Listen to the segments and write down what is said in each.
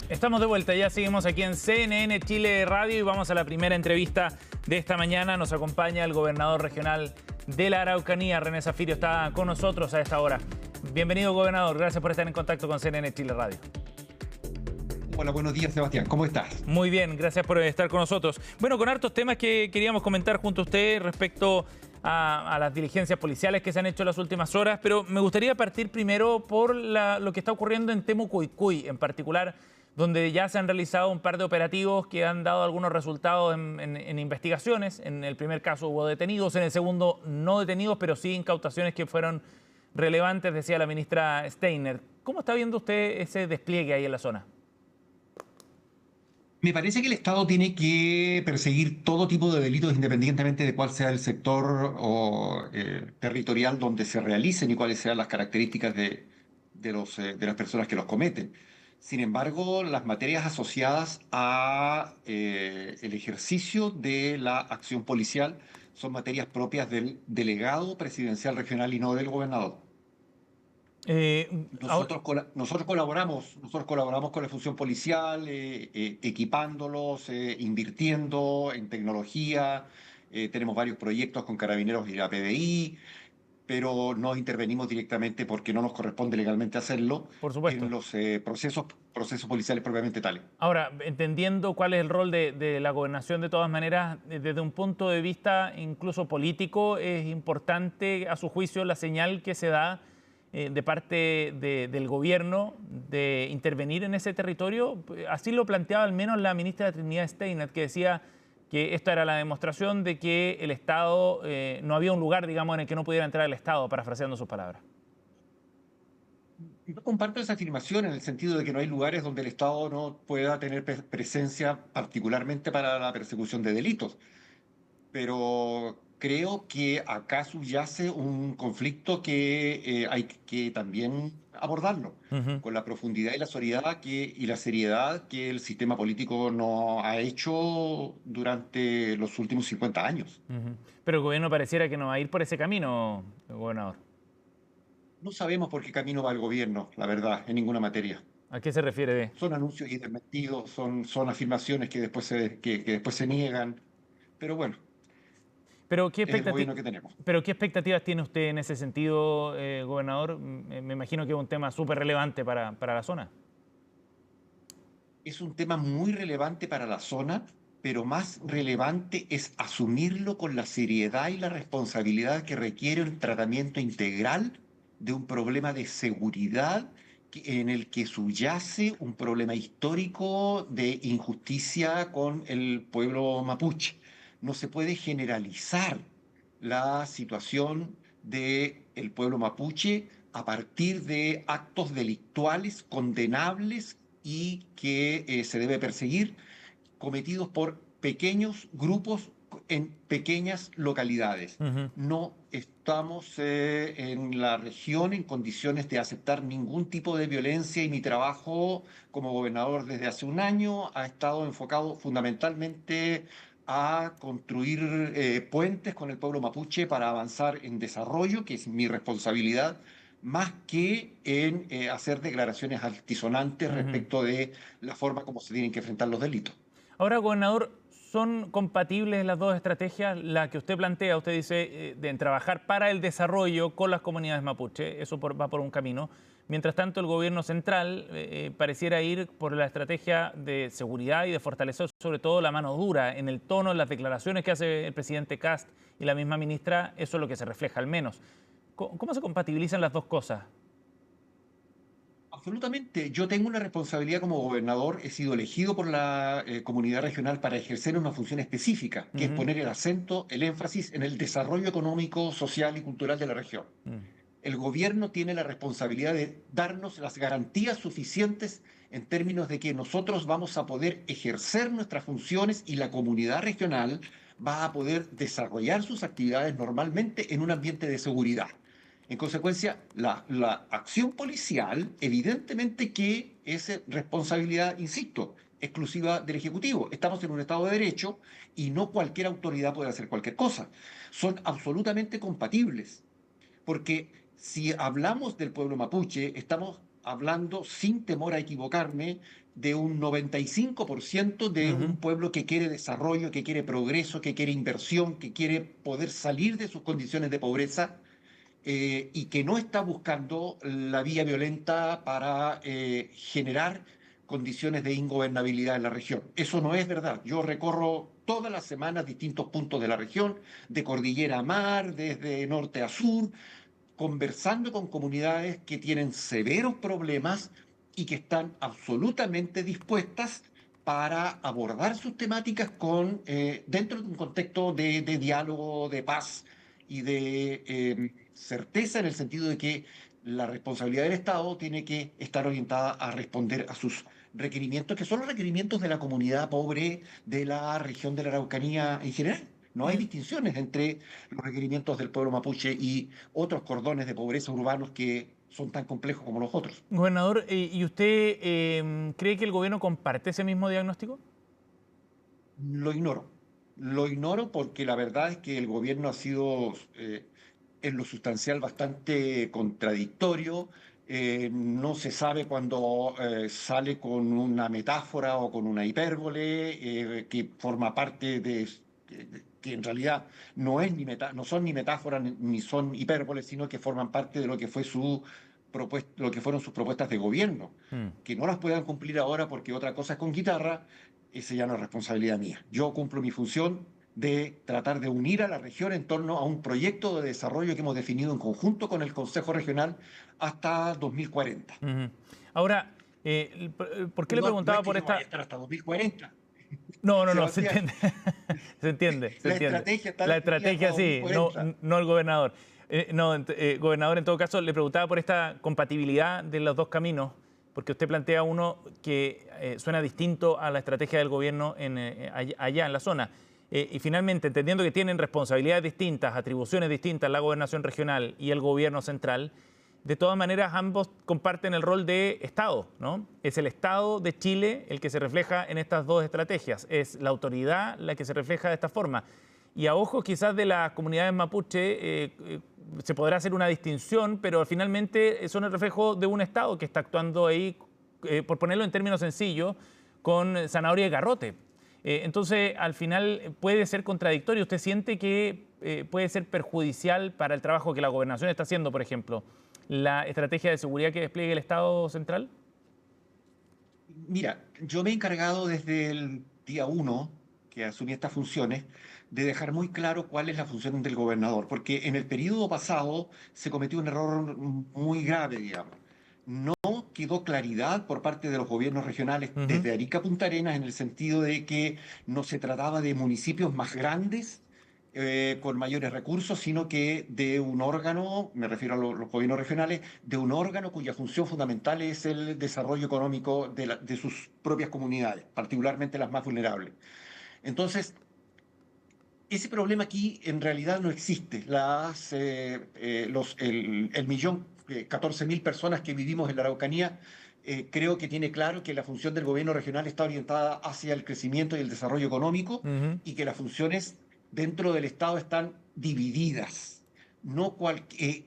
Estamos de vuelta, ya seguimos aquí en CNN Chile Radio y vamos a la primera entrevista de esta mañana. Nos acompaña el gobernador regional de la Araucanía, René Zaffirio, está con nosotros a esta hora. Bienvenido, gobernador, gracias por estar en contacto con CNN Chile Radio. Hola, buenos días, Sebastián, ¿cómo estás? Muy bien, gracias por estar con nosotros. Bueno, con hartos temas que queríamos comentar junto a usted respecto a las diligencias policiales que se han hecho en las últimas horas, pero me gustaría partir primero por lo que está ocurriendo en Temucuicui, en particular, donde ya se han realizado un par de operativos que han dado algunos resultados en investigaciones. En el primer caso hubo detenidos, en el segundo no detenidos, pero sí incautaciones que fueron relevantes, decía la ministra Steiner. ¿Cómo está viendo usted ese despliegue ahí en la zona? Me parece que el Estado tiene que perseguir todo tipo de delitos independientemente de cuál sea el sector o territorial donde se realicen y cuáles sean las características de las personas que los cometen. Sin embargo, las materias asociadas a el ejercicio de la acción policial son materias propias del delegado presidencial regional y no del gobernador. Ahora, Nosotros colaboramos con la función policial, equipándolos, invirtiendo en tecnología. Tenemos varios proyectos con Carabineros y la PDI, pero no intervenimos directamente porque no nos corresponde legalmente hacerlo por en supuesto. los procesos policiales propiamente tales. Ahora, entendiendo cuál es el rol de la gobernación, de todas maneras, desde un punto de vista incluso político, es importante, a su juicio, la señal que se da de parte del gobierno de intervenir en ese territorio. Así lo planteaba al menos la ministra Trinidad Steiner, que decía que esta era la demostración de que el Estado, no había un lugar, digamos, en el que no pudiera entrar el Estado, parafraseando sus palabras. No comparto esa afirmación en el sentido de que no hay lugares donde el Estado no pueda tener presencia, particularmente para la persecución de delitos. Pero creo que acá subyace un conflicto que hay que también abordarlo Ujú, con la profundidad y la seriedad que el sistema político no ha hecho durante los últimos 50 años. ujú. Pero el gobierno pareciera que no va a ir por ese camino, gobernador. No sabemos por qué camino va el gobierno, la verdad, en ninguna materia. ¿A qué se refiere? Son anuncios y desmentidos, son afirmaciones que después se niegan, pero bueno, Pero es el gobierno que tenemos. ¿qué expectativas tiene usted en ese sentido, gobernador? Me imagino que es un tema súper relevante para la zona. Es un tema muy relevante para la zona, pero más relevante es asumirlo con la seriedad y la responsabilidad que requiere un tratamiento integral de un problema de seguridad en el que subyace un problema histórico de injusticia con el pueblo mapuche. No se puede generalizar la situación del pueblo mapuche a partir de actos delictuales condenables y que se debe perseguir, cometidos por pequeños grupos en pequeñas localidades. Ujú. No estamos en la región en condiciones de aceptar ningún tipo de violencia y mi trabajo como gobernador desde hace un año ha estado enfocado fundamentalmente a construir puentes con el pueblo mapuche para avanzar en desarrollo, que es mi responsabilidad, más que en hacer declaraciones altisonantes Ujú. respecto de la forma como se tienen que enfrentar los delitos. Ahora, gobernador, ¿son compatibles las dos estrategias? La que usted plantea, usted dice, de en trabajar para el desarrollo con las comunidades mapuche, eso va por un camino. Mientras tanto, el gobierno central pareciera ir por la estrategia de seguridad y de fortalecer sobre todo la mano dura. En el tono, en las declaraciones que hace el presidente Kast y la misma ministra, eso es lo que se refleja al menos. ¿Cómo se compatibilizan las dos cosas? Absolutamente. Yo tengo una responsabilidad como gobernador. He sido elegido por la comunidad regional para ejercer una función específica, que es Ujú, poner el acento, el énfasis en el desarrollo económico, social y cultural de la región. mm, El gobierno tiene la responsabilidad de darnos las garantías suficientes en términos de que nosotros vamos a poder ejercer nuestras funciones y la comunidad regional va a poder desarrollar sus actividades normalmente en un ambiente de seguridad. En consecuencia, la acción policial, evidentemente que es responsabilidad, insisto, exclusiva del Ejecutivo. Estamos en un Estado de Derecho y no cualquier autoridad puede hacer cualquier cosa. Son absolutamente compatibles. Porque si hablamos del pueblo mapuche, estamos hablando, sin temor a equivocarme, de un 95% de un pueblo que quiere desarrollo, que quiere progreso, que quiere inversión, que quiere poder salir de sus condiciones de pobreza y que no está buscando la vía violenta para generar condiciones de ingobernabilidad en la región. Eso no es verdad. Yo recorro todas las semanas distintos puntos de la región, de cordillera a mar, desde norte a sur, conversando con comunidades que tienen severos problemas y que están absolutamente dispuestas para abordar sus temáticas dentro de un contexto de diálogo, de paz y de certeza en el sentido de que la responsabilidad del Estado tiene que estar orientada a responder a sus requerimientos, que son los requerimientos de la comunidad pobre de la región de la Araucanía en general. No hay Mm. distinciones entre los requerimientos del pueblo mapuche y otros cordones de pobreza urbanos que son tan complejos como los otros. Gobernador, ¿y usted cree que el gobierno comparte ese mismo diagnóstico? Lo ignoro. Lo ignoro porque la verdad es que el gobierno ha sido en lo sustancial bastante contradictorio. No se sabe cuando sale con una metáfora o con una hipérbole que forma parte que en realidad no son ni metáforas ni son hipérboles, sino que forman parte de lo que fue lo que fueron sus propuestas de gobierno. Mm. Que no las puedan cumplir ahora porque otra cosa es con guitarra, esa ya no es responsabilidad mía. Yo cumplo mi función de tratar de unir a la región en torno a un proyecto de desarrollo que hemos definido en conjunto con el Consejo Regional hasta 2040. Ujú. Ahora, ¿por qué le No es preguntaba que por yo vaya a esta? estar hasta 2040, No, no, no, se Sebastián. entiende. Se entiende, se La entiende. estrategia está La definida hasta estrategia sí, no, 2040. no el gobernador. No, gobernador, en todo caso, le preguntaba por esta compatibilidad de los dos caminos, porque usted plantea uno que suena distinto a la estrategia del gobierno allá en la zona. Y finalmente, entendiendo que tienen responsabilidades distintas, atribuciones distintas, la gobernación regional y el gobierno central, de todas maneras ambos comparten el rol de Estado, ¿no? Es el Estado de Chile el que se refleja en estas dos estrategias, es la autoridad la que se refleja de esta forma. Y a ojos quizás de las comunidades mapuche se podrá hacer una distinción, pero finalmente son el reflejo de un Estado que está actuando ahí, por ponerlo en términos sencillos, con zanahoria y garrote. Entonces, al final puede ser contradictorio. ¿Usted siente que puede ser perjudicial para el trabajo que la gobernación está haciendo, por ejemplo, la estrategia de seguridad que despliegue el Estado central? Mira, yo me he encargado desde el día uno que asumí estas funciones de dejar muy claro cuál es la función del gobernador, porque en el periodo pasado se cometió un error muy grave, digamos. No quedó claridad por parte de los gobiernos regionales Ujú. desde Arica a Punta Arenas en el sentido de que no se trataba de municipios más grandes con mayores recursos, sino que de un órgano, me refiero a los gobiernos regionales, de un órgano cuya función fundamental es el desarrollo económico de sus propias comunidades, particularmente las más vulnerables. Entonces, ese problema aquí en realidad no existe. El millón, 14.000 personas que vivimos en la Araucanía, creo que tiene claro que la función del gobierno regional está orientada hacia el crecimiento y el desarrollo económico Ujú. y que las funciones dentro del Estado están divididas.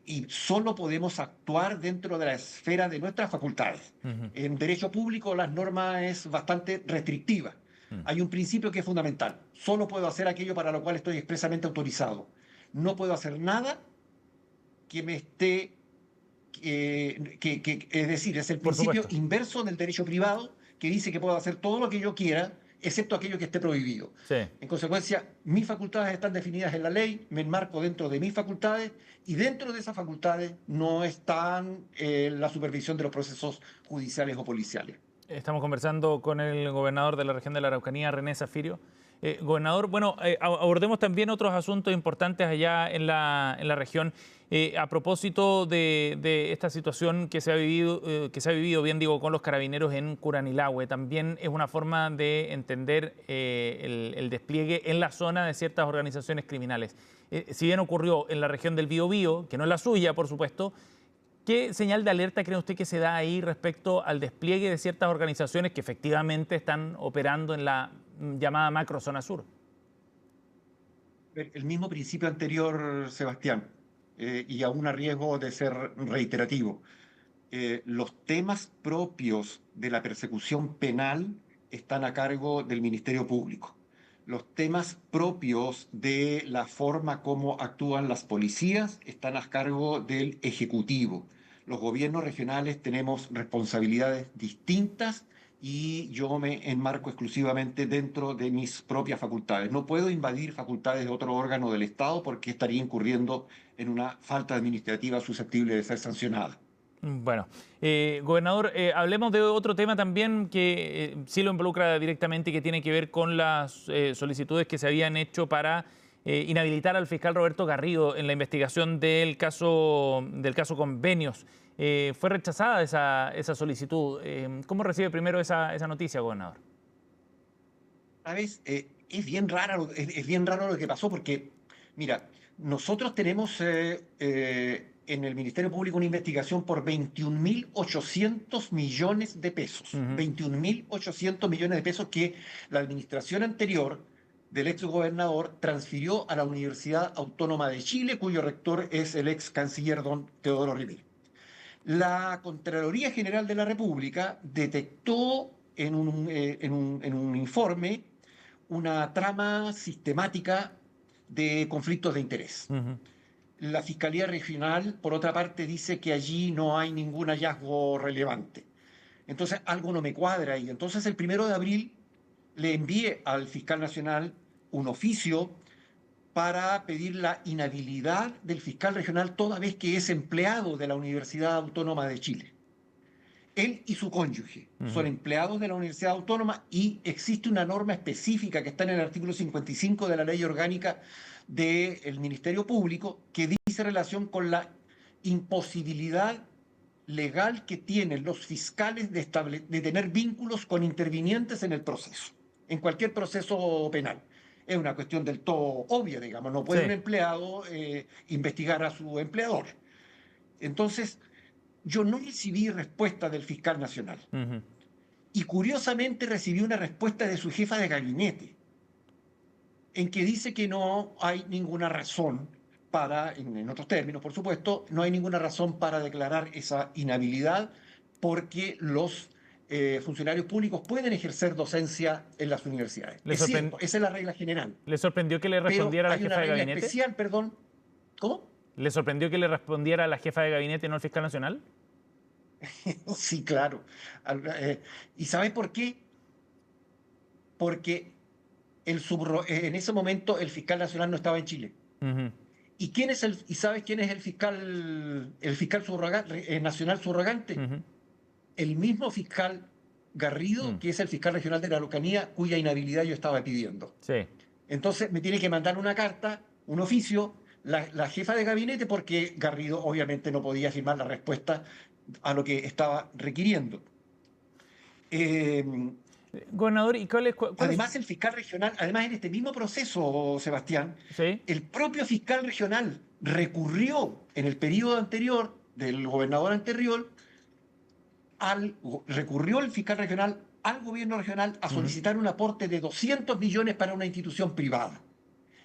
Y solo podemos actuar dentro de la esfera de nuestras facultades. Ujú. En derecho público las normas es bastante restrictiva. Mm. Hay un principio que es fundamental. Solo puedo hacer aquello para lo cual estoy expresamente autorizado. No puedo hacer nada que me esté, es decir, es el Por principio supuesto. inverso del derecho privado que dice que puedo hacer todo lo que yo quiera, excepto aquello que esté prohibido. Sí. En consecuencia, mis facultades están definidas en la ley, me enmarco dentro de mis facultades y dentro de esas facultades no están la supervisión de los procesos judiciales o policiales. Estamos conversando con el gobernador de la región de la Araucanía, René Zafirio. Gobernador, bueno, abordemos también otros asuntos importantes allá en la región. A propósito de esta situación que se ha vivido, bien digo, con los carabineros en Curanilahue, también es una forma de entender el despliegue en la zona de ciertas organizaciones criminales. Si bien ocurrió en la región del Biobío, que no es la suya, por supuesto, ¿qué señal de alerta cree usted que se da ahí respecto al despliegue de ciertas organizaciones que efectivamente están operando en la llamada macrozona sur? El mismo principio anterior, Sebastián, y aún a riesgo de ser reiterativo. los temas propios de la persecución penal están a cargo del Ministerio Público. Los temas propios de la forma como actúan las policías están a cargo del Ejecutivo. Los gobiernos regionales tenemos responsabilidades distintas y yo me enmarco exclusivamente dentro de mis propias facultades. No puedo invadir facultades de otro órgano del Estado porque estaría incurriendo en una falta administrativa susceptible de ser sancionada. Bueno, gobernador, hablemos de otro tema también que sí lo involucra directamente y que tiene que ver con las solicitudes que se habían hecho para inhabilitar al fiscal Roberto Garrido en la investigación del caso Convenios. Fue rechazada esa solicitud. ¿Cómo recibe primero esa noticia, gobernador? ¿Sabes? Es bien raro lo que pasó porque, mira, nosotros tenemos en el Ministerio Público una investigación por 21.800 millones de pesos. Ujú. 21.800 millones de pesos que la administración anterior del ex gobernador transfirió a la Universidad Autónoma de Chile, cuyo rector es el ex canciller don Teodoro Rivera. La Contraloría General de la República detectó en un informe una trama sistemática de conflictos de interés. Ujú. La Fiscalía Regional, por otra parte, dice que allí no hay ningún hallazgo relevante. Entonces, algo no me cuadra ahí. Entonces, el 1 de abril le envié al fiscal nacional un oficio para pedir la inhabilidad del fiscal regional toda vez que es empleado de la Universidad Autónoma de Chile. Él y su cónyuge son Ujú. empleados de la Universidad Autónoma y existe una norma específica que está en el artículo 55 de la Ley Orgánica del Ministerio Público que dice relación con la imposibilidad legal que tienen los fiscales de tener vínculos con intervinientes en el proceso, en cualquier proceso penal. Es una cuestión del todo obvia, digamos, no Sí. puede un empleado investigar a su empleador. Entonces, yo no recibí respuesta del fiscal nacional Ujú. y curiosamente recibí una respuesta de su jefa de gabinete en que dice que no hay ninguna razón para, en otros términos, por supuesto, no hay ninguna razón para declarar esa inhabilidad porque los funcionarios públicos pueden ejercer docencia en las universidades. ¿Le Es sorprendió? cierto, esa es la regla general. ¿Le sorprendió que le Pero respondiera a la hay una jefa de regla gabinete? especial, perdón. ¿Cómo? ¿Le sorprendió que le respondiera a la jefa de gabinete y no al fiscal nacional? Sí, claro. ¿Y sabe por qué? Porque en ese momento el fiscal nacional no estaba en Chile. Ujú. ¿Y sabes quién es el fiscal nacional subrogante? Ujú. El mismo fiscal Garrido, Mm. que es el fiscal regional de la Araucanía, cuya inhabilidad yo estaba pidiendo. Sí. Entonces me tiene que mandar una carta, un oficio, la jefa de gabinete, porque Garrido obviamente no podía firmar la respuesta a lo que estaba requiriendo. Eh, Gobernador, ¿y cuál es? Además, el fiscal regional, además en este mismo proceso, Sebastián, Sí. el propio fiscal regional recurrió en el periodo anterior del gobernador anterior, recurrió el fiscal regional al gobierno regional a Ujú. solicitar un aporte de 200 millones para una institución privada.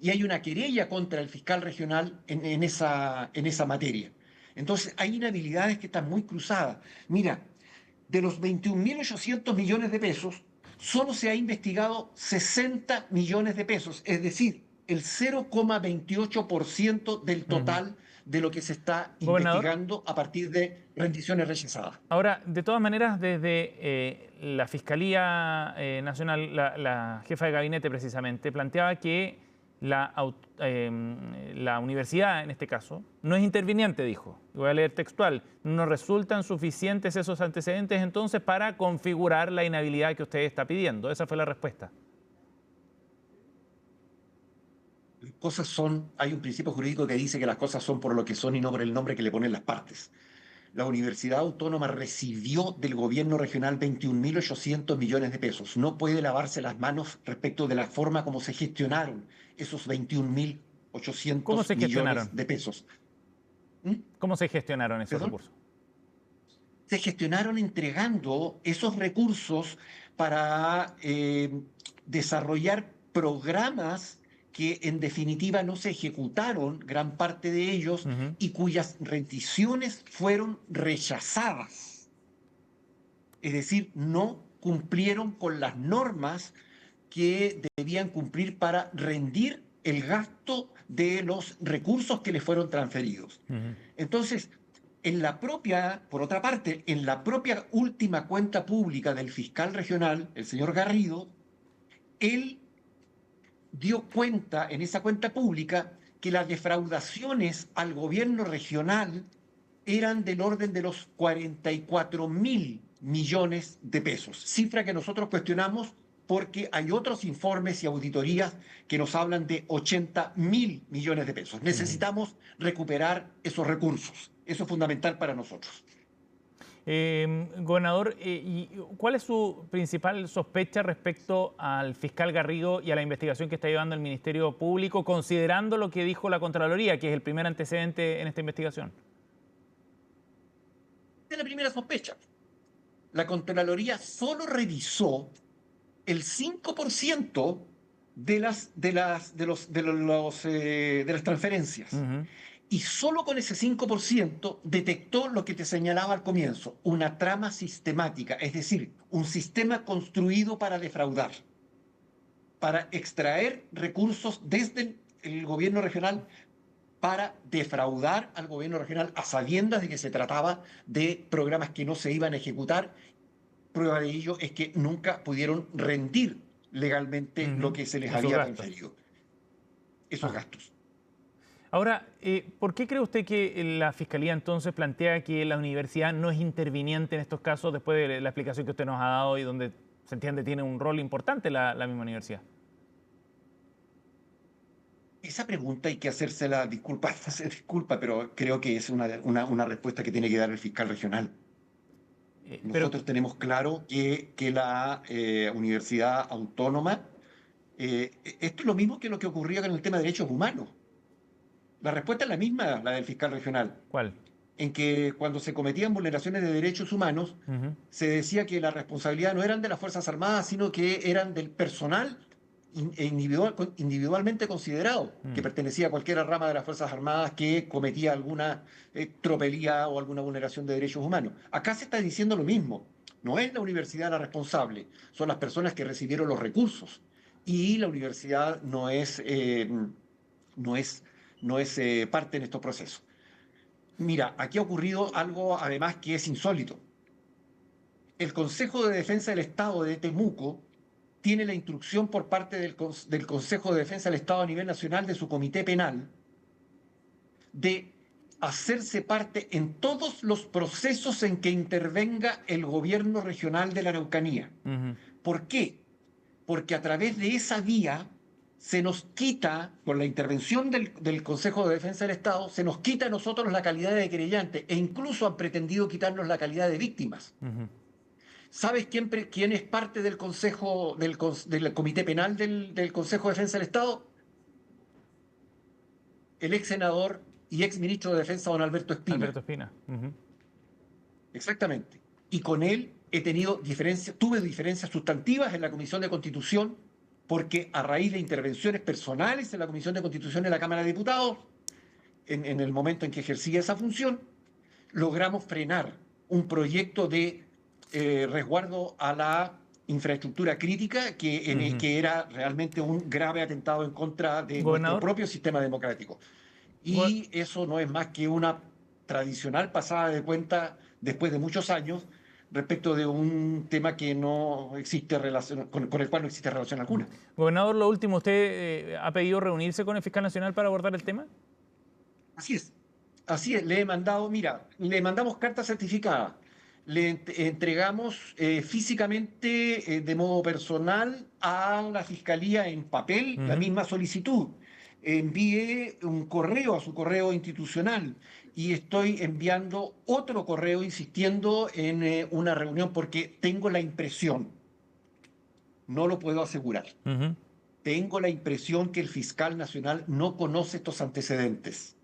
Y hay una querella contra el fiscal regional en esa materia. Entonces, hay inhabilidades que están muy cruzadas. Mira, de los 21.800 millones de pesos, solo se ha investigado 60 millones de pesos, es decir, el 0,28% del Ujú. total de lo que se está Gobernador, investigando a partir de rendiciones rechazadas. ahora, de todas maneras, desde la Fiscalía Nacional, la jefa de gabinete precisamente, planteaba que la universidad, en este caso, no es interviniente, dijo. Voy a leer textual. No resultan suficientes esos antecedentes entonces para configurar la inhabilidad que usted está pidiendo. Esa fue la respuesta. Hay un principio jurídico que dice que las cosas son por lo que son y no por el nombre que le ponen las partes. La Universidad Autónoma recibió del gobierno regional 21.800 millones de pesos. No puede lavarse las manos respecto de la forma como se gestionaron esos ¿Cómo 21.800 se millones gestionaron? de pesos. ¿Mm? ¿Cómo se gestionaron esos ¿Perdón? recursos? Se gestionaron entregando esos recursos para desarrollar programas que en definitiva no se ejecutaron gran parte de ellos y cuyas rendiciones fueron rechazadas. Es decir, no cumplieron con las normas que debían cumplir para rendir el gasto de los recursos que les fueron transferidos. Entonces, por otra parte, en la propia última cuenta pública del fiscal regional, el señor Garrido, él dio cuenta en esa cuenta pública que las defraudaciones al gobierno regional eran del orden de los 44.000 millones de pesos, cifra que nosotros cuestionamos porque hay otros informes y auditorías que nos hablan de 80.000 millones de pesos. Necesitamos recuperar esos recursos. Eso es fundamental para nosotros. Gobernador, ¿y cuál es su principal sospecha respecto al fiscal Garrido y a la investigación que está llevando el Ministerio Público, considerando lo que dijo la Contraloría, que es el primer antecedente en esta investigación? Es la primera sospecha. La Contraloría solo revisó el 5% de las transferencias. Y solo con ese 5% detectó lo que te señalaba al comienzo, una trama sistemática, es decir, un sistema construido para defraudar, para extraer recursos desde el gobierno regional para defraudar al gobierno regional a sabiendas de que se trataba de programas que no se iban a ejecutar. Prueba de ello es que nunca pudieron rendir legalmente lo que se les había transferido. Esos gastos. Ahora, ¿por qué cree usted que la Fiscalía entonces plantea que la universidad no es interviniente en estos casos después de la explicación que usted nos ha dado y donde se entiende tiene un rol importante la misma universidad? Esa pregunta hay que hacérsela, disculpa, pero creo que es una respuesta que tiene que dar el fiscal regional. Nosotros tenemos claro que la Universidad Autónoma, esto es lo mismo que lo que ocurría con el tema de derechos humanos. La respuesta es la misma, la del fiscal regional. ¿Cuál? En que cuando se cometían vulneraciones de derechos humanos, se decía que la responsabilidad no eran de las Fuerzas Armadas, sino que eran del personal individualmente considerado, que pertenecía a cualquier rama de las Fuerzas Armadas que cometía alguna tropelía o alguna vulneración de derechos humanos. Acá se está diciendo lo mismo. No es la universidad la responsable, son las personas que recibieron los recursos. Y la universidad no es parte en estos procesos. Mira, aquí ha ocurrido algo además que es insólito. El Consejo de Defensa del Estado de Temuco tiene la instrucción por parte del Consejo de Defensa del Estado a nivel nacional de su comité penal de hacerse parte en todos los procesos en que intervenga el gobierno regional de la Araucanía. ¿Por qué? Porque a través de esa vía se nos quita, con la intervención del Consejo de Defensa del Estado, se nos quita a nosotros la calidad de querellante e incluso han pretendido quitarnos la calidad de víctimas. ¿Sabes quién es parte del Consejo, del Comité Penal del Consejo de Defensa del Estado? El ex senador y ex ministro de Defensa, don Alberto Espina. Alberto Espina. Exactamente. Y con él tuve diferencias sustantivas en la Comisión de Constitución, porque a raíz de intervenciones personales en la Comisión de Constitución de la Cámara de Diputados, en el momento en que ejercía esa función, logramos frenar un proyecto de resguardo a la infraestructura crítica que era realmente un grave atentado en contra de nuestro propio sistema democrático. Y eso no es más que una tradicional pasada de cuenta después de muchos años respecto de un tema que no existe relación, con el cual no existe relación alguna. Gobernador, lo último, ¿usted ha pedido reunirse con el fiscal nacional para abordar el tema? Así es, le mandamos carta certificada, le entregamos físicamente, de modo personal, a la Fiscalía en papel la misma solicitud. Envié un correo a su correo institucional y estoy enviando otro correo insistiendo en una reunión porque tengo la impresión, no lo puedo asegurar, tengo la impresión que el fiscal nacional no conoce estos antecedentes.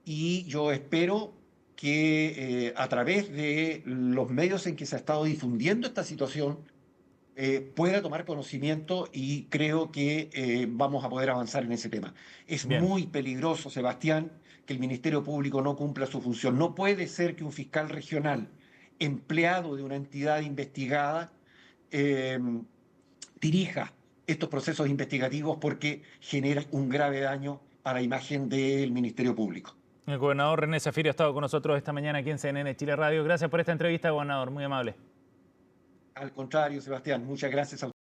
Y yo espero que a través de los medios en que se ha estado difundiendo esta situación, pueda tomar conocimiento y creo que vamos a poder avanzar en ese tema. Es Bien. muy peligroso, Sebastián, que el Ministerio Público no cumpla su función. No puede ser que un fiscal regional, empleado de una entidad investigada, eh, dirija estos procesos investigativos porque genera un grave daño a la imagen del Ministerio Público. El gobernador René Zafiro ha estado con nosotros esta mañana aquí en CNN Chile Radio. Gracias por esta entrevista, gobernador. Muy amable. Al contrario, Sebastián, muchas gracias a